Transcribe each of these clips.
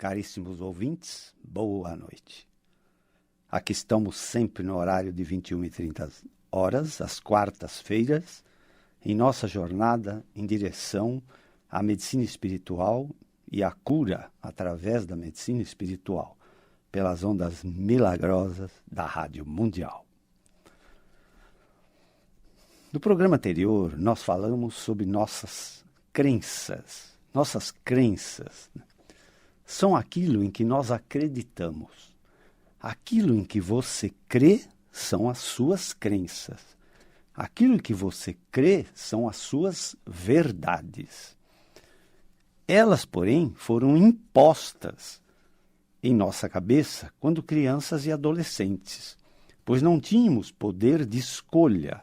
Caríssimos ouvintes, boa noite. Aqui estamos sempre no horário de 21h30, às quartas-feiras, em nossa jornada em direção à medicina espiritual e à cura através da medicina espiritual, pelas ondas milagrosas da Rádio Mundial. No programa anterior, nós falamos sobre nossas crenças. Nossas crenças são aquilo em que nós acreditamos. Aquilo em que você crê são as suas crenças. Aquilo em que você crê são as suas verdades. Elas, porém, foram impostas em nossa cabeça quando crianças e adolescentes, pois não tínhamos poder de escolha.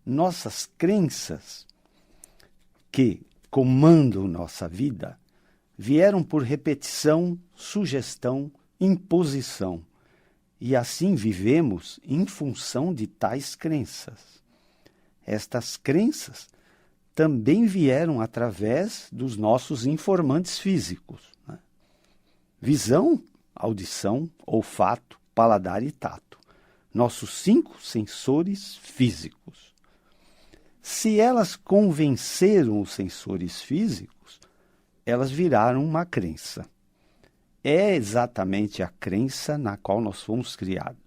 Nossas crenças que comandam nossa vida vieram por repetição, sugestão, imposição, e assim vivemos em função de tais crenças. Estas crenças também vieram através dos nossos informantes físicos, né? Visão, audição, olfato, paladar e tato, nossos 5 sensores físicos. Se elas convenceram os sensores físicos, elas viraram uma crença. É exatamente a crença na qual nós fomos criados.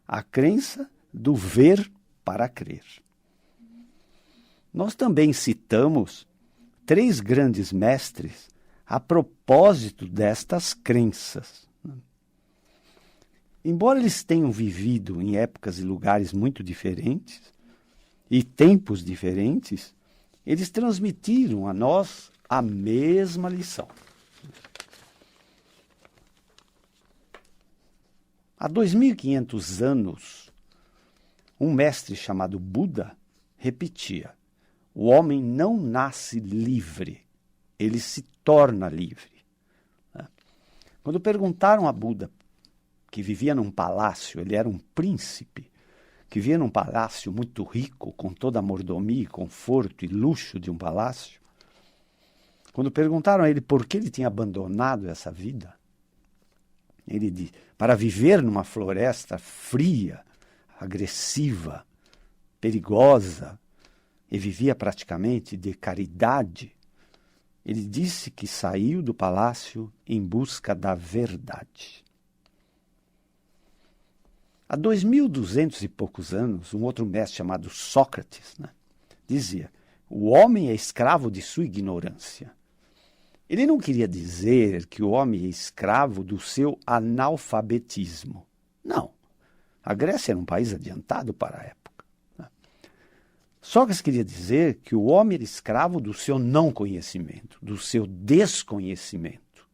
A crença do ver para crer. Nós também citamos 3 grandes mestres a propósito destas crenças. Embora eles tenham vivido em épocas e lugares muito diferentes e tempos diferentes, eles transmitiram a nós a mesma lição. Há 2.500 anos, um mestre chamado Buda repetia: o homem não nasce livre, ele se torna livre. Quando perguntaram a Buda, que vivia num palácio, ele era um príncipe, que vivia num palácio muito rico, com toda a mordomia, conforto e luxo de um palácio, quando perguntaram a ele por que ele tinha abandonado essa vida, ele disse: para viver numa floresta fria, agressiva, perigosa, e vivia praticamente de caridade, ele disse que saiu do palácio em busca da verdade. Há 2.200 e poucos anos, um outro mestre chamado Sócrates, dizia: o homem é escravo de sua ignorância. Ele não queria dizer que o homem é escravo do seu analfabetismo. Não. A Grécia era um país adiantado para a época. Sócrates queria dizer que o homem era escravo do seu não conhecimento, do seu desconhecimento.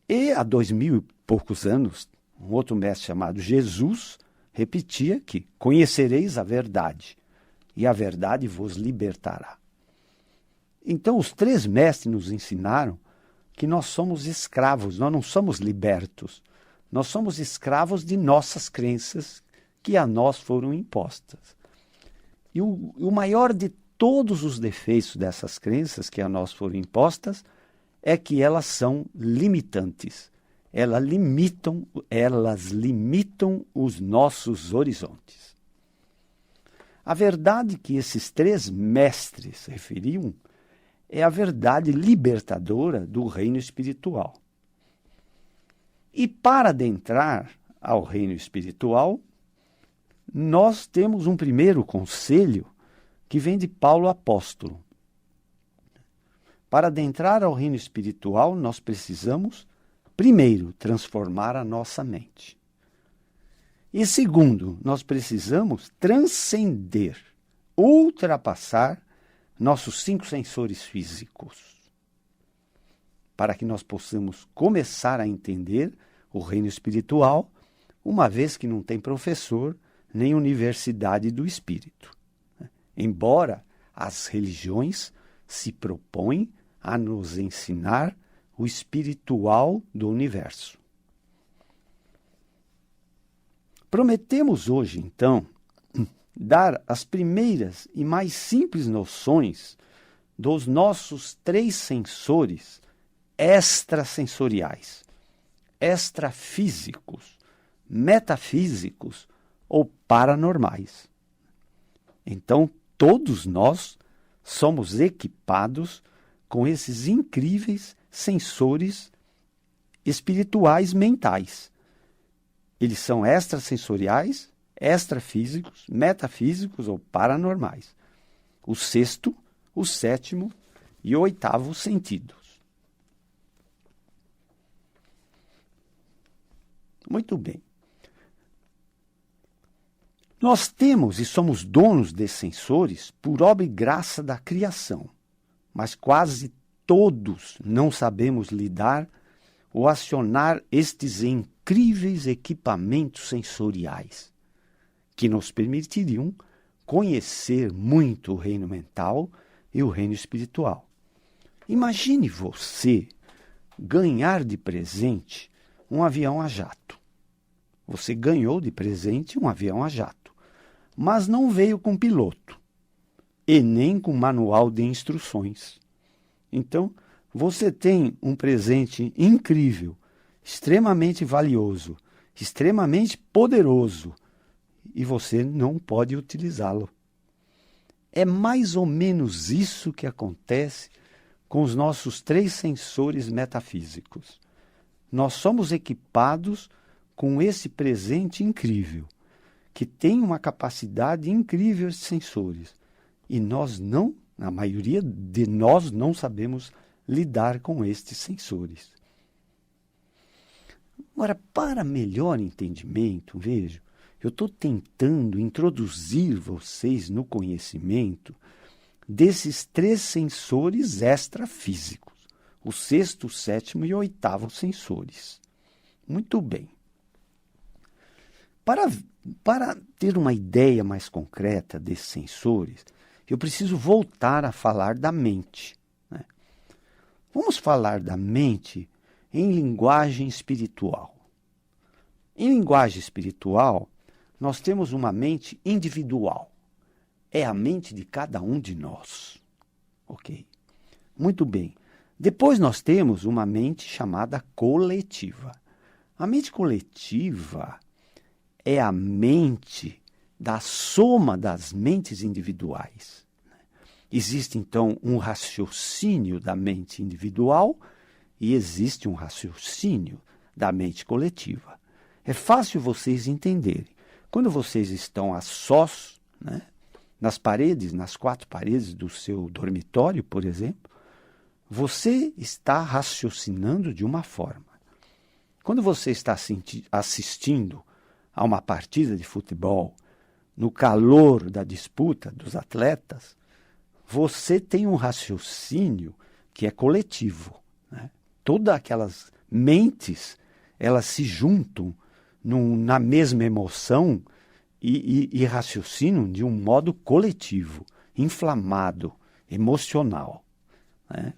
E há 2.000 e poucos anos, um outro mestre chamado Jesus repetia que conhecereis a verdade, e a verdade vos libertará. Então, os 3 mestres nos ensinaram que nós somos escravos, nós não somos libertos. Nós somos escravos de nossas crenças que a nós foram impostas. E o maior de todos os defeitos dessas crenças que a nós foram impostas é que elas são limitantes. Elas limitam os nossos horizontes. A verdade que esses 3 mestres referiam é a verdade libertadora do reino espiritual. E para adentrar ao reino espiritual, nós temos um primeiro conselho que vem de Paulo apóstolo. Para adentrar ao reino espiritual, nós precisamos, primeiro, transformar a nossa mente. E segundo, nós precisamos transcender, ultrapassar nossos 5 sensores físicos, para que nós possamos começar a entender o reino espiritual, uma vez que não tem professor nem universidade do espírito. Embora as religiões se propõem a nos ensinar o espiritual do universo. Prometemos hoje, então, dar as primeiras e mais simples noções dos nossos 3 sensores extrasensoriais, extrafísicos, metafísicos ou paranormais. Então, todos nós somos equipados com esses incríveis sensores espirituais mentais. Eles são extrasensoriais, extrafísicos, metafísicos ou paranormais. O sexto, o sétimo e o oitavo sentidos. Muito bem. Nós temos e somos donos desses sensores por obra e graça da criação, mas quase todos não sabemos lidar ou acionar estes incríveis equipamentos sensoriais que nos permitiriam conhecer muito o reino mental e o reino espiritual. Imagine você ganhar de presente um avião a jato. Você ganhou de presente um avião a jato, mas não veio com piloto e nem com manual de instruções. Então, você tem um presente incrível, extremamente valioso, extremamente poderoso, e você não pode utilizá-lo. É mais ou menos isso que acontece com os nossos 3 sensores metafísicos. Nós somos equipados com esse presente incrível, que tem uma capacidade incrível de sensores. E nós não, a maioria de nós não sabemos lidar com estes sensores. Agora, para melhor entendimento, vejo, eu estou tentando introduzir vocês no conhecimento desses 3 sensores extrafísicos, o sexto, o sétimo e o oitavo sensores. Muito bem. Para ter uma ideia mais concreta desses sensores, eu preciso voltar a falar da mente, né? Vamos falar da mente em linguagem espiritual. Em linguagem espiritual, nós temos uma mente individual. É a mente de cada um de nós. Ok? Muito bem. Depois nós temos uma mente chamada coletiva. A mente coletiva é a mente da soma das mentes individuais. Existe, então, um raciocínio da mente individual e existe um raciocínio da mente coletiva. É fácil vocês entenderem. Quando vocês estão a sós, né, nas paredes, nas 4 paredes do seu dormitório, por exemplo, você está raciocinando de uma forma. Quando você está assistindo a uma partida de futebol, no calor da disputa dos atletas, você tem um raciocínio que é coletivo, né? Todas aquelas mentes, elas se juntam na mesma emoção e raciocinam de um modo coletivo, inflamado, emocional, né?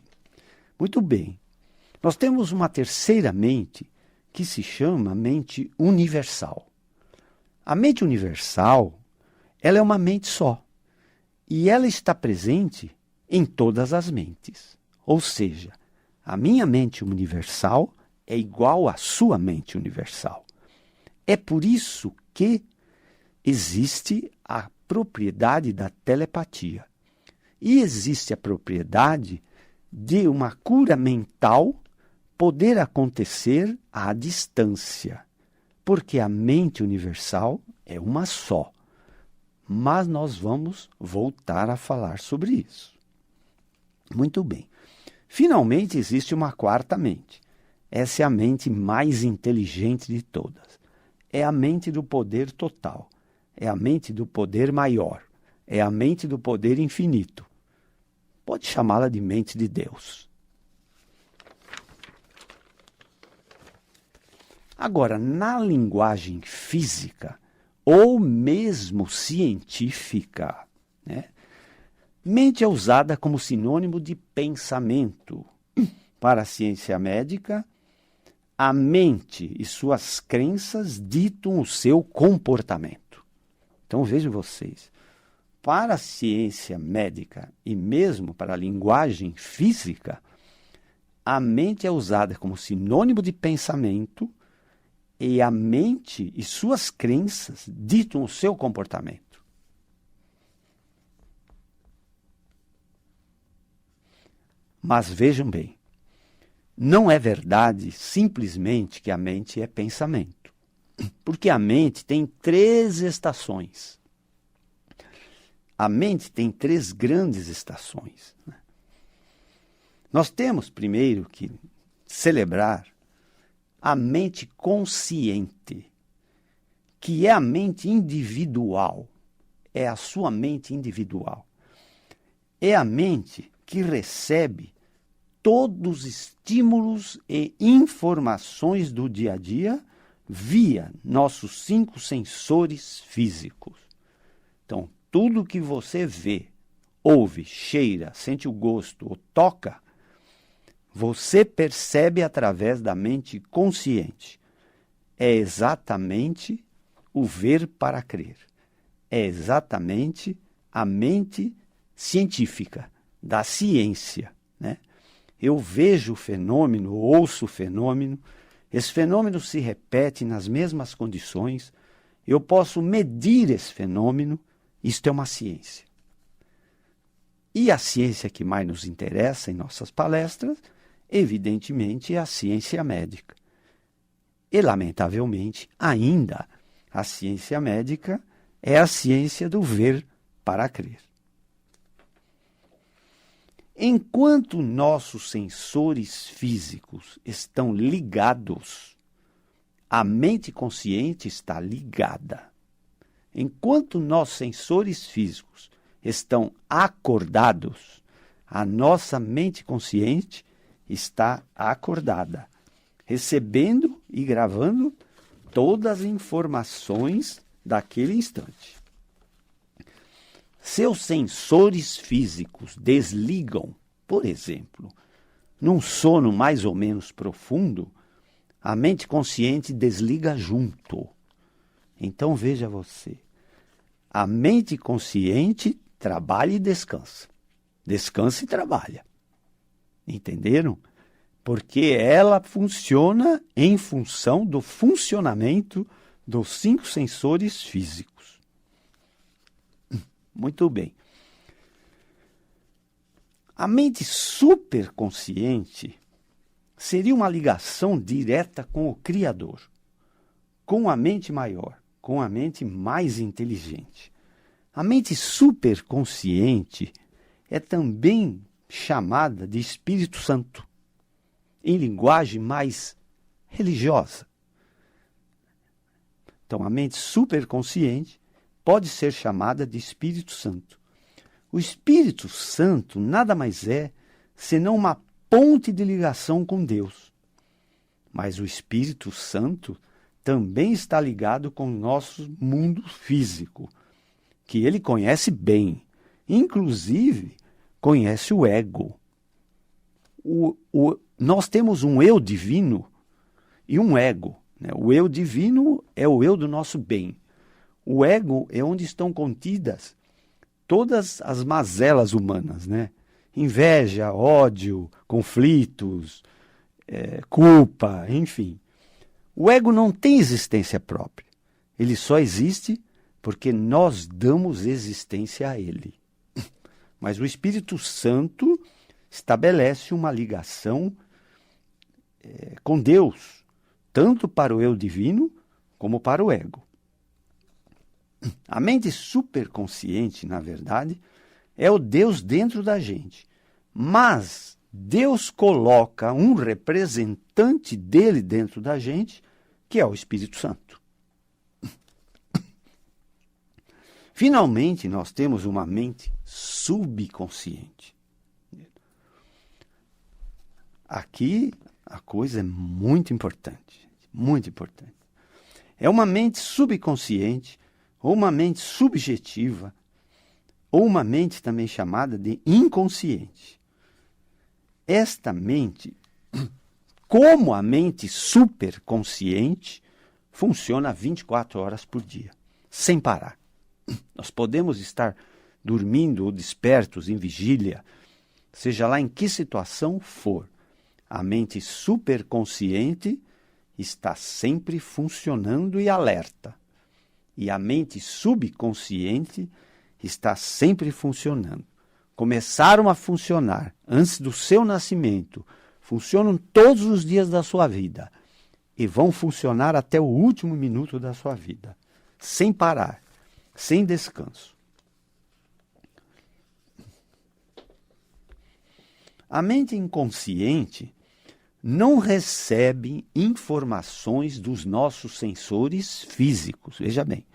Muito bem. Nós temos uma terceira mente que se chama mente universal. A mente universal, ela é uma mente só. E ela está presente em todas as mentes. Ou seja, a minha mente universal é igual à sua mente universal. É por isso que existe a propriedade da telepatia. E existe a propriedade de uma cura mental poder acontecer à distância. Porque a mente universal é uma só. Mas nós vamos voltar a falar sobre isso. Muito bem. Finalmente existe uma quarta mente. Essa é a mente mais inteligente de todas. É a mente do poder total. É a mente do poder maior. É a mente do poder infinito. Pode chamá-la de mente de Deus. Agora, na linguagem física, ou mesmo científica, né? Mente é usada como sinônimo de pensamento. Para a ciência médica, a mente e suas crenças ditam o seu comportamento. Então vejam vocês, para a ciência médica e mesmo para a linguagem física, a mente é usada como sinônimo de pensamento e a mente e suas crenças ditam o seu comportamento. Mas vejam bem, não é verdade simplesmente que a mente é pensamento, porque a mente tem 3 estações. A mente tem 3 grandes estações. Nós temos primeiro que celebrar a mente consciente, que é a mente individual, é a sua mente individual. É a mente que recebe todos os estímulos e informações do dia a dia via nossos 5 sensores físicos. Então, tudo que você vê, ouve, cheira, sente o gosto ou toca, você percebe através da mente consciente. É exatamente o ver para crer. É exatamente a mente científica, da ciência, né? Eu vejo o fenômeno, ouço o fenômeno, esse fenômeno se repete nas mesmas condições, eu posso medir esse fenômeno, isto é uma ciência. E a ciência que mais nos interessa em nossas palestras, evidentemente, é a ciência médica. E, lamentavelmente, ainda a ciência médica é a ciência do ver para crer. Enquanto nossos sensores físicos estão ligados, a mente consciente está ligada. Enquanto nossos sensores físicos estão acordados, a nossa mente consciente está acordada, recebendo e gravando todas as informações daquele instante. Seus sensores físicos desligam, por exemplo, num sono mais ou menos profundo, a mente consciente desliga junto. Então veja você, a mente consciente trabalha e descansa. Descansa e trabalha. Entenderam? Porque ela funciona em função do funcionamento dos 5 sensores físicos. Muito bem. A mente superconsciente seria uma ligação direta com o Criador, com a mente maior, com a mente mais inteligente. A mente superconsciente é também chamada de Espírito Santo, em linguagem mais religiosa. Então, a mente superconsciente pode ser chamada de Espírito Santo. O Espírito Santo nada mais é senão uma ponte de ligação com Deus. Mas o Espírito Santo também está ligado com o nosso mundo físico, que ele conhece bem, inclusive conhece o ego. Nós temos um eu divino e um ego, né? O eu divino é o eu do nosso bem. O ego é onde estão contidas todas as mazelas humanas, né? Inveja, ódio, conflitos, culpa, enfim. O ego não tem existência própria. Ele só existe porque nós damos existência a ele. Mas o Espírito Santo estabelece uma ligação com Deus, tanto para o eu divino como para o ego. A mente superconsciente, na verdade, é o Deus dentro da gente. Mas Deus coloca um representante dele dentro da gente, que é o Espírito Santo. Finalmente, nós temos uma mente subconsciente. Aqui a coisa é muito importante, muito importante. É uma mente subconsciente, ou uma mente subjetiva, ou uma mente também chamada de inconsciente. Esta mente, como a mente superconsciente, funciona 24 horas por dia, sem parar. Nós podemos estar dormindo ou despertos em vigília, seja lá em que situação for. A mente superconsciente está sempre funcionando e alerta. E a mente subconsciente está sempre funcionando. Começaram a funcionar antes do seu nascimento, funcionam todos os dias da sua vida e vão funcionar até o último minuto da sua vida, sem parar, sem descanso. A mente inconsciente não recebe informações dos nossos sensores físicos. Veja bem,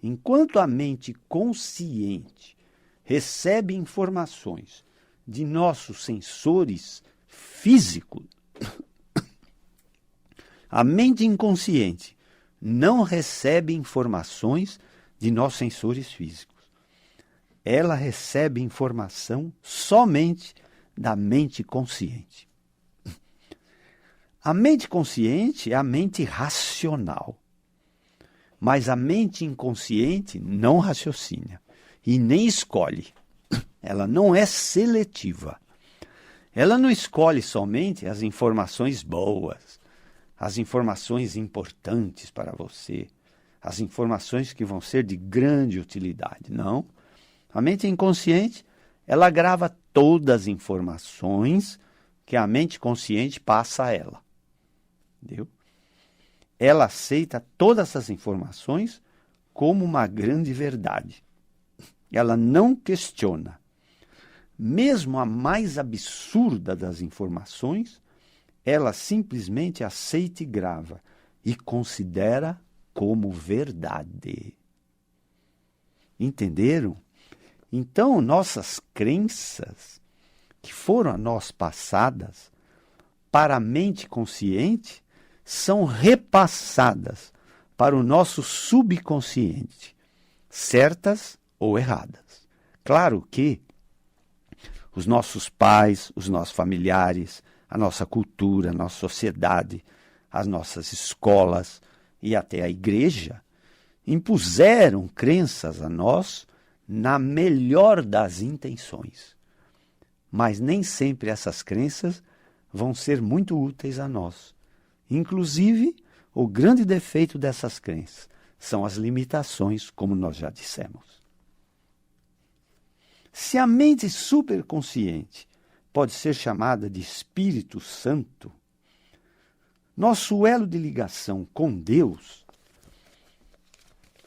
enquanto a mente consciente recebe informações de nossos sensores físicos, a mente inconsciente não recebe informações de nossos sensores físicos. Ela recebe informação somente da mente consciente. A mente consciente é a mente racional, mas a mente inconsciente não raciocina e nem escolhe. Ela não é seletiva. Ela não escolhe somente as informações boas, as informações importantes para você, as informações que vão ser de grande utilidade. Não. A mente inconsciente, ela grava todas as informações que a mente consciente passa a ela. Entendeu? Ela aceita todas essas informações como uma grande verdade. Ela não questiona. Mesmo a mais absurda das informações, ela simplesmente aceita e grava e considera como verdade. Entenderam? Então, nossas crenças, que foram a nós passadas, para a mente consciente, são repassadas para o nosso subconsciente, certas ou erradas. Claro que os nossos pais, os nossos familiares, a nossa cultura, a nossa sociedade, as nossas escolas e até a igreja impuseram crenças a nós na melhor das intenções. Mas nem sempre essas crenças vão ser muito úteis a nós. Inclusive, o grande defeito dessas crenças são as limitações, como nós já dissemos. Se a mente superconsciente pode ser chamada de Espírito Santo, nosso elo de ligação com Deus,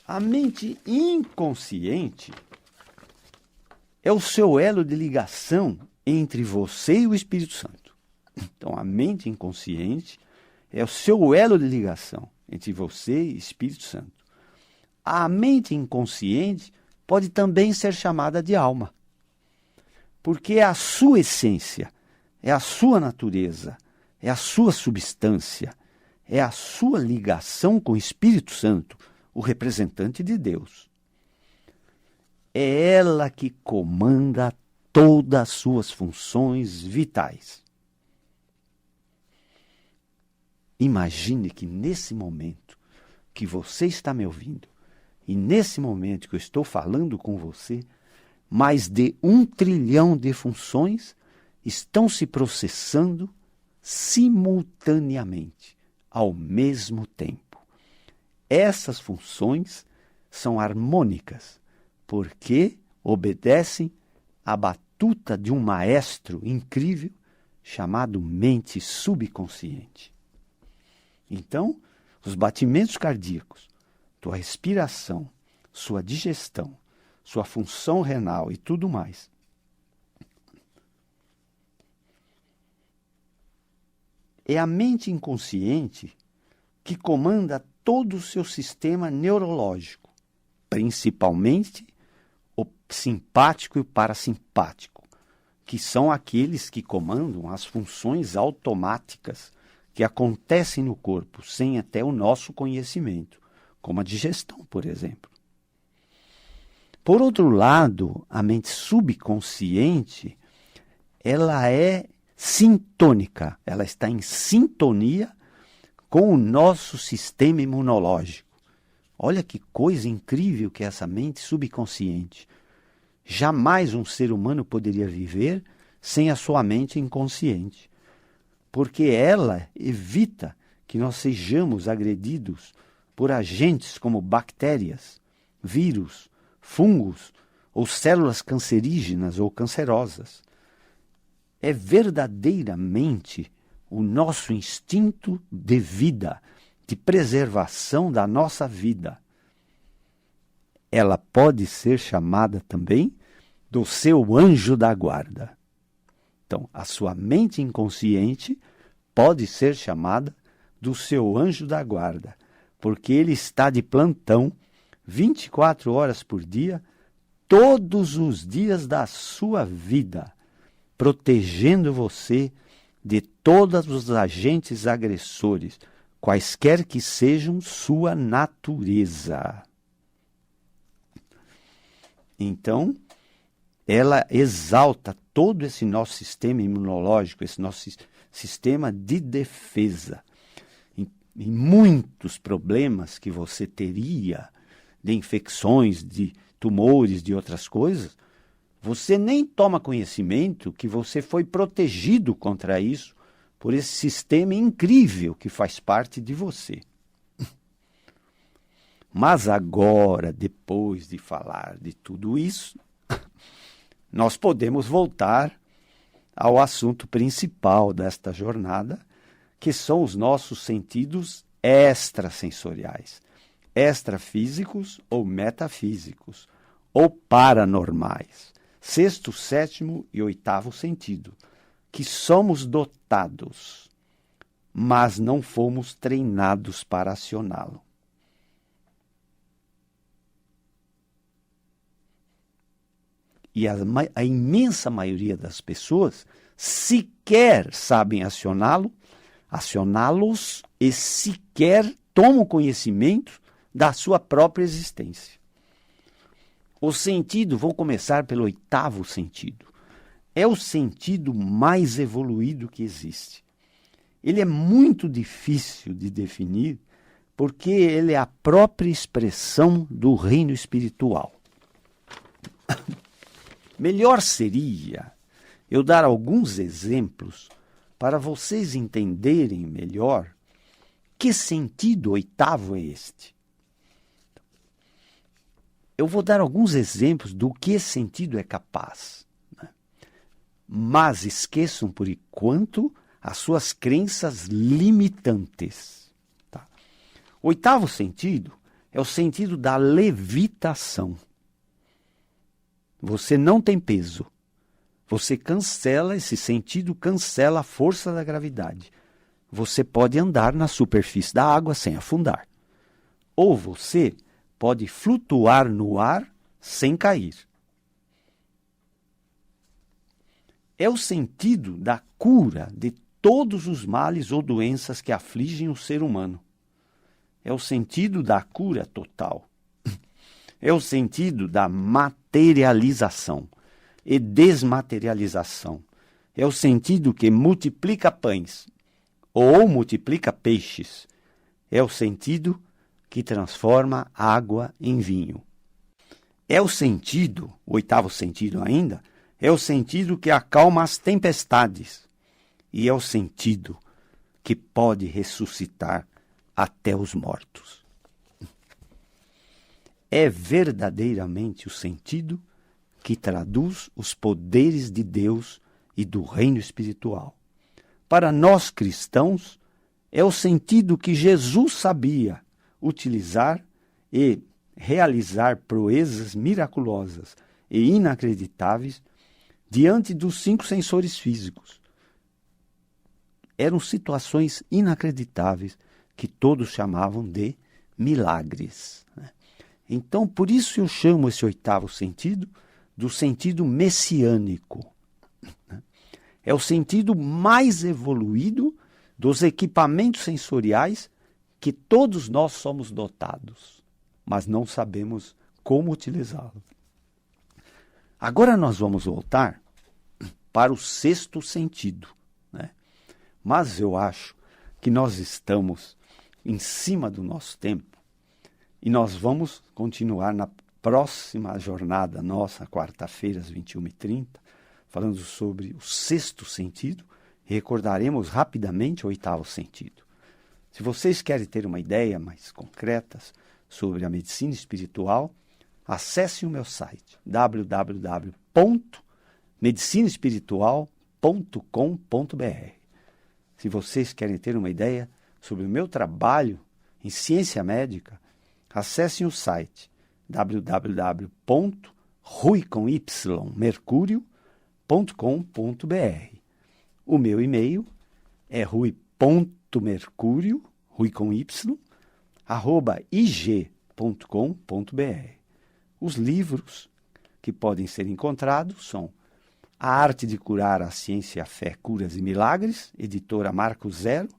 a mente inconsciente é o seu elo de ligação entre você e o Espírito Santo. Então, a mente inconsciente é o seu elo de ligação entre você e o Espírito Santo. A mente inconsciente pode também ser chamada de alma, porque é a sua essência, é a sua natureza, é a sua substância, é a sua ligação com o Espírito Santo, o representante de Deus. É ela que comanda todas as suas funções vitais. Imagine que nesse momento que você está me ouvindo, e nesse momento que eu estou falando com você, mais de 1 trilhão de funções estão se processando simultaneamente, ao mesmo tempo. Essas funções são harmônicas, porque obedecem à batuta de um maestro incrível chamado mente subconsciente. Então, os batimentos cardíacos, tua respiração, sua digestão, sua função renal e tudo mais, é a mente inconsciente que comanda todo o seu sistema neurológico, principalmente o simpático e o parasimpático, que são aqueles que comandam as funções automáticas que acontecem no corpo sem até o nosso conhecimento, como a digestão, por exemplo. Por outro lado, a mente subconsciente, ela é sintônica, ela está em sintonia com o nosso sistema imunológico. Olha que coisa incrível que é essa mente subconsciente. Jamais um ser humano poderia viver sem a sua mente inconsciente. porque ela evita que nós sejamos agredidos por agentes como bactérias, vírus, fungos ou células cancerígenas ou cancerosas. É verdadeiramente o nosso instinto de vida, de preservação da nossa vida. Ela pode ser chamada também do seu anjo da guarda. Então, a sua mente inconsciente pode ser chamada do seu anjo da guarda, porque ele está de plantão 24 horas por dia, todos os dias da sua vida, protegendo você de todos os agentes agressores, quaisquer que sejam sua natureza. Então, ela exalta todo esse nosso sistema imunológico, esse nosso sistema de defesa. E muitos problemas que você teria de infecções, de tumores, de outras coisas, você nem toma conhecimento que você foi protegido contra isso por esse sistema incrível que faz parte de você. Mas agora, depois de falar de tudo isso, nós podemos voltar ao assunto principal desta jornada, que são os nossos sentidos extrasensoriais, extrafísicos ou metafísicos, ou paranormais, sexto, sétimo e oitavo sentido, que somos dotados, mas não fomos treinados para acioná-lo. E a imensa maioria das pessoas sequer sabem acioná-los e sequer tomam conhecimento da sua própria existência. O sentido, vou começar pelo oitavo sentido. É o sentido mais evoluído que existe. Ele é muito difícil de definir porque ele é a própria expressão do reino espiritual. Melhor seria eu dar alguns exemplos para vocês entenderem melhor que sentido oitavo é este. Eu vou dar alguns exemplos do que esse sentido é capaz, né? Mas esqueçam por enquanto as suas crenças limitantes. Tá? O oitavo sentido é o sentido da levitação. Você não tem peso. Você cancela, esse sentido cancela a força da gravidade. Você pode andar na superfície da água sem afundar. Ou você pode flutuar no ar sem cair. É o sentido da cura de todos os males ou doenças que afligem o ser humano. É o sentido da cura total. É o sentido da materialização e desmaterialização. É o sentido que multiplica pães ou multiplica peixes. É o sentido que transforma água em vinho. É o sentido, o oitavo sentido ainda, é o sentido que acalma as tempestades. E é o sentido que pode ressuscitar até os mortos. É verdadeiramente o sentido que traduz os poderes de Deus e do reino espiritual. Para nós cristãos, é o sentido que Jesus sabia utilizar e realizar proezas miraculosas e inacreditáveis diante dos 5 sensores físicos. Eram situações inacreditáveis que todos chamavam de milagres. Então, por isso eu chamo esse oitavo sentido do sentido messiânico. É o sentido mais evoluído dos equipamentos sensoriais que todos nós somos dotados, mas não sabemos como utilizá-lo. Agora nós vamos voltar para o sexto sentido, né? Mas eu acho que nós estamos em cima do nosso tempo e nós vamos continuar na próxima jornada nossa, quarta-feira, às 21h30, falando sobre o sexto sentido, e recordaremos rapidamente o oitavo sentido. Se vocês querem ter uma ideia mais concreta sobre a medicina espiritual, acesse o meu site www.medicinaespiritual.com.br. Se vocês querem ter uma ideia sobre o meu trabalho em ciência médica, acessem o site www.ruimercurio.com.br. O meu e-mail é rui.mercurio, rui com y, @ig.com.br. Os livros que podem ser encontrados são A Arte de Curar a Ciência, a Fé, Curas e Milagres, editora Marco Zero,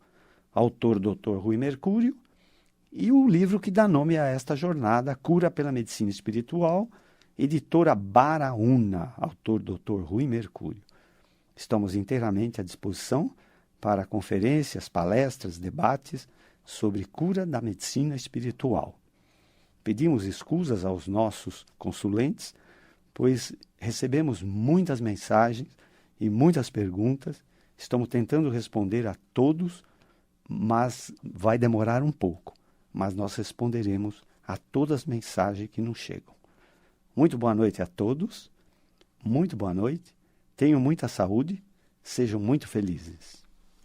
autor Dr. Rui Mercúrio, e o livro que dá nome a esta jornada, Cura pela Medicina Espiritual, editora Baraúna, autor Dr. Rui Mercúrio. Estamos inteiramente à disposição para conferências, palestras, debates sobre cura da medicina espiritual. Pedimos escusas aos nossos consulentes, pois recebemos muitas mensagens e muitas perguntas. Estamos tentando responder a todos, mas vai demorar um pouco. Mas nós responderemos a todas as mensagens que nos chegam. Muito boa noite a todos. Muito boa noite. Tenham muita saúde. Sejam muito felizes.